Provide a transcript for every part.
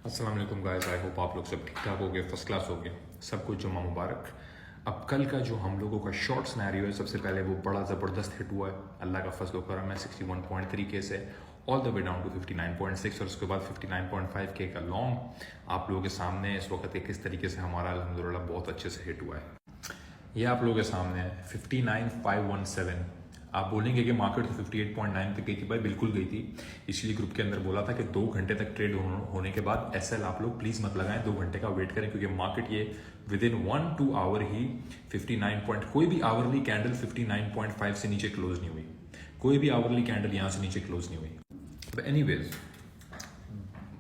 अस्सलाम वालेकुम guys, I hope आप लोग सब ठीक ठाक हो गए, फर्स्ट क्लास हो गए, सबको जुम्मा मुबारक। अब कल का जो हम लोगों का शॉर्ट सिनेरियो है, सबसे पहले वो बड़ा ज़बरदस्त हिट हुआ है, अल्लाह का फजल करम है। 61.3 के से all the way down to 59.6 और उसके बाद 59.5 के का लॉन्ग आप लोगों के सामने इस वक्त किस तरीके से हमारा अल्हम्दुलिल्लाह बहुत अच्छे से हिट हुआ है। ये आप लोगों के सामने है 59,517। आप बोलेंगे कि मार्केट तो 58.9 तक गई थी, भाई बिल्कुल गई थी। इसलिए ग्रुप के अंदर बोला था कि 2 घंटे तक ट्रेड होने के बाद एसएल आप लोग प्लीज़ मत लगाएं, 2 घंटे का वेट करें, क्योंकि मार्केट ये विद इन 1-2 आवर ही 59 पॉइंट, कोई भी आवरली कैंडल 59.5 से नीचे क्लोज नहीं हुई, कोई भी आवरली कैंडल यहाँ से नीचे क्लोज नहीं हुई। एनीवेज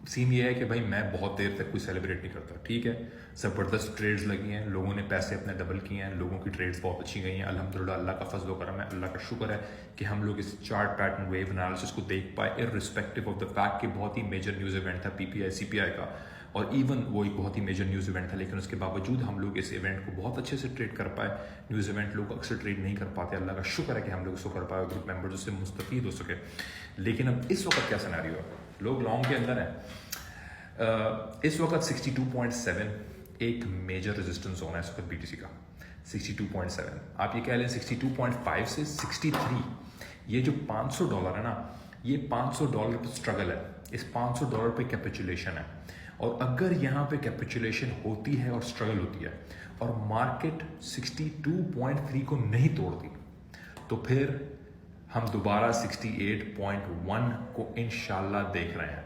सीन ये है कि भाई मैं बहुत देर तक कोई सेलिब्रेट नहीं करता, ठीक है। ज़बरदस्त ट्रेड्स लगी हैं, लोगों ने पैसे अपने डबल किए हैं, लोगों की ट्रेड्स बहुत अच्छी गई हैं अल्हम्दुलिल्लाह। अल्लाह का फजल करम है, अल्लाह का शुक्र है कि हम लोग इस चार्ट पैटर्न वेव एनालिसिस को देख पाए इररिस्पेक्टिव ऑफ द फैक्ट कि बहुत ही मेजर न्यूज़ इवेंट था पीपीआई सीपीआई का, और इवन वो एक बहुत ही मेजर न्यूज़ इवेंट था, लेकिन उसके बावजूद हम लोग इस इवेंट को बहुत अच्छे से ट्रेड कर पाए। न्यूज़ इवेंट लोग अक्सर ट्रेड नहीं कर पाते, अल्लाह का शुक्र है कि हम लोग इसको कर पाए, ग्रुप मेंबर्स उससे मुस्तफ़ीद हो सके। लेकिन अब इस वक्त क्या सिनेरियो है, लोग लॉन्ग के अंदर हैं। इस वक्त 62.7 एक मेजर रेजिस्टेंस जोन है इस वक्त बीटीसी का, 62.7। आप ये कह लें 62.5 से 63, ये जो $500 है ना, ये $500 पे स्ट्रगल है, इस $500 पे कैपिचुलेशन है। और अगर यहाँ पे कैपिचुलेशन होती है और स्ट्रगल होती है और मार्केट 62.3 को नहीं तोड़ती, तो फिर हम दोबारा 68.1 को इंशाल्लाह देख रहे हैं।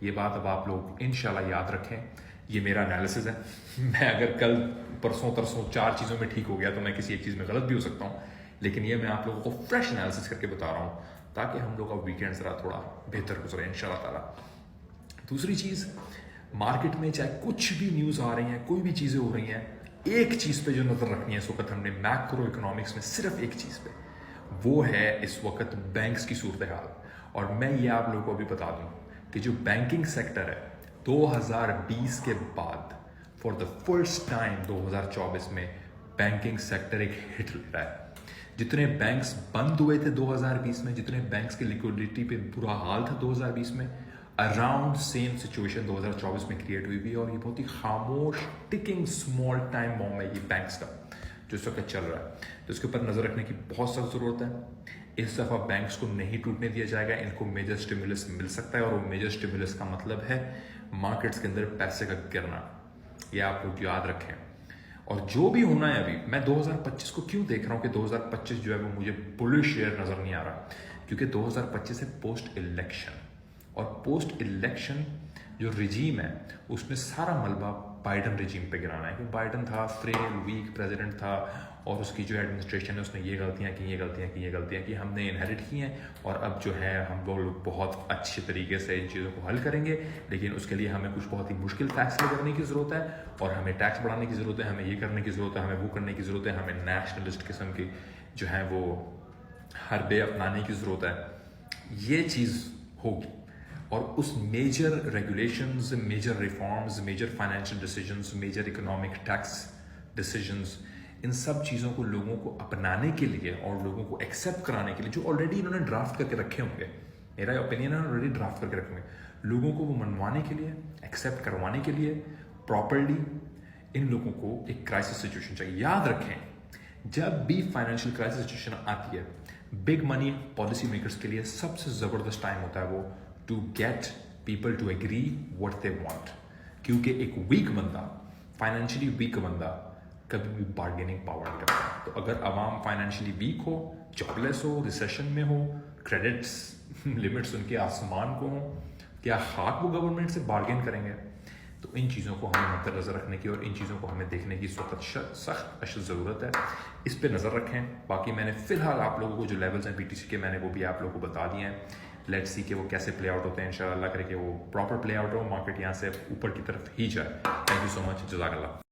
ये बात अब आप लोग इंशाल्लाह याद रखें, ये मेरा एनालिसिस है। मैं अगर कल परसों तरसों 4 चीज़ों में ठीक हो गया तो मैं किसी एक चीज़ में गलत भी हो सकता हूँ, लेकिन ये मैं आप लोगों को फ्रेश एनालिसिस करके बता रहा हूँ ताकि हम लोग का वीकेंड ज़रा थोड़ा बेहतर गुजरे इंशाल्लाह ताला। दूसरी चीज़, मार्केट में चाहे कुछ भी न्यूज़ आ रही हैं, कोई भी चीज़ें हो रही हैं, एक चीज़ पे जो नज़र रखनी है इस वक्त हमने मैक्रो इकोनॉमिक्स में, सिर्फ एक चीज़ पे, वो है इस वक्त बैंक्स की सूरत हाल। और मैं ये आप लोगों को अभी बता दूँ कि जो बैंकिंग सेक्टर है 2020 के बाद फॉर द फर्स्ट टाइम 2024 में बैंकिंग सेक्टर एक हिट ले रहा है। जितने बैंक्स बंद हुए थे 2020 में, जितने बैंक्स की लिक्विडिटी पे बुरा हाल था 2020 में, अराउंड सेम सिचुएशन 2024 में क्रिएट हुई भी, और ये बहुत ही खामोश टिकिंग स्मॉल टाइम बॉम्ब है ये बैंक्स का जो इस वक्त चल रहा है। तो इसके ऊपर नजर रखने की बहुत सख्त जरूरत है। इस दफा बैंक्स को नहीं टूटने दिया जाएगा, इनको मेजर स्टिमुलस मिल सकता है, और वो मेजर स्टिमुलस का मतलब है मार्केट्स के अंदर पैसे का गिरना, ये आप लोग याद रखें। और जो भी होना है, अभी मैं 2025 को क्यों देख रहा हूँ कि 2025 जो है वो मुझे बुलिश शेयर नजर नहीं आ रहा, क्योंकि 2025 है पोस्ट इलेक्शन, और पोस्ट इलेक्शन जो रिजीम है उसने सारा मलबा बाइडन रिजीम पे गिराना है, क्योंकि बाइडन था फ्रेल वीक प्रेसिडेंट था, और उसकी जो एडमिनिस्ट्रेशन है उसने ये गलतियां की, ये गलतियां की, ये गलतियां की, हमने इनहेरिट की हैं। और अब जो है हम लोग बहुत अच्छे तरीके से इन चीज़ों को हल करेंगे, लेकिन उसके लिए हमें कुछ बहुत ही मुश्किल फैसले करने की ज़रूरत है, और हमें टैक्स बढ़ाने की ज़रूरत है, हमें ये करने की ज़रूरत है, हमें वो करने की ज़रूरत है, हमें नेशनलिस्ट किस्म की जो है वो हरबे अपनाने की ज़रूरत है। ये चीज़ होगी, और उस major regulations, major reforms, major financial decisions, major economic tax decisions, इन सब चीज़ों को लोगों को अपनाने के लिए और लोगों को एक्सेप्ट कराने के लिए, जो ऑलरेडी इन्होंने ड्राफ्ट करके रखे होंगे, मेरा ओपिनियन है ऑलरेडी ड्राफ्ट करके रखे होंगे, लोगों को वो मनवाने के लिए, एक्सेप्ट करवाने के लिए प्रॉपरली इन लोगों को एक क्राइसिस सिचुएशन चाहिए। याद रखें, जब भी फाइनेंशियल क्राइसिस सिचुएशन आती है, बिग मनी पॉलिसी मेकर्स के लिए सबसे ज़बरदस्त टाइम होता है वो to get people to agree what they want, क्योंकि एक वीक बंदा, फाइनेंशियली वीक बंदा कभी भी बार्गेनिंग पावर नहीं रखता। तो अगर अवाम फाइनेंशियली वीक हो, जॉबलेस हो, रिसेशन में हो, क्रेडिट्स लिमिट्स उनके आसमान को हो, क्या खाक वो गवर्नमेंट से बार्गेन करेंगे? तो इन चीज़ों को हमें मद्देनजर रखने की और इन चीज़ों को हमें देखने की इस वक्त सख्त अशद ज़रूरत है। इस पर नज़र रखें। बाकी मैंने फ़िलहाल आप लोगों को जो लेवल्स हैं बीटीसी के, मैंने वो भी आप लोगों को बता दिए हैं। लेट्स सी कि वो कैसे प्ले आउट होते हैं, इंशाल्लाह अल्लाह करे कि वो प्रॉपर प्ले आउट हो, मार्केट यहाँ से ऊपर की तरफ ही जाए। थैंक यू सो मच, जज़ाकल्लाह।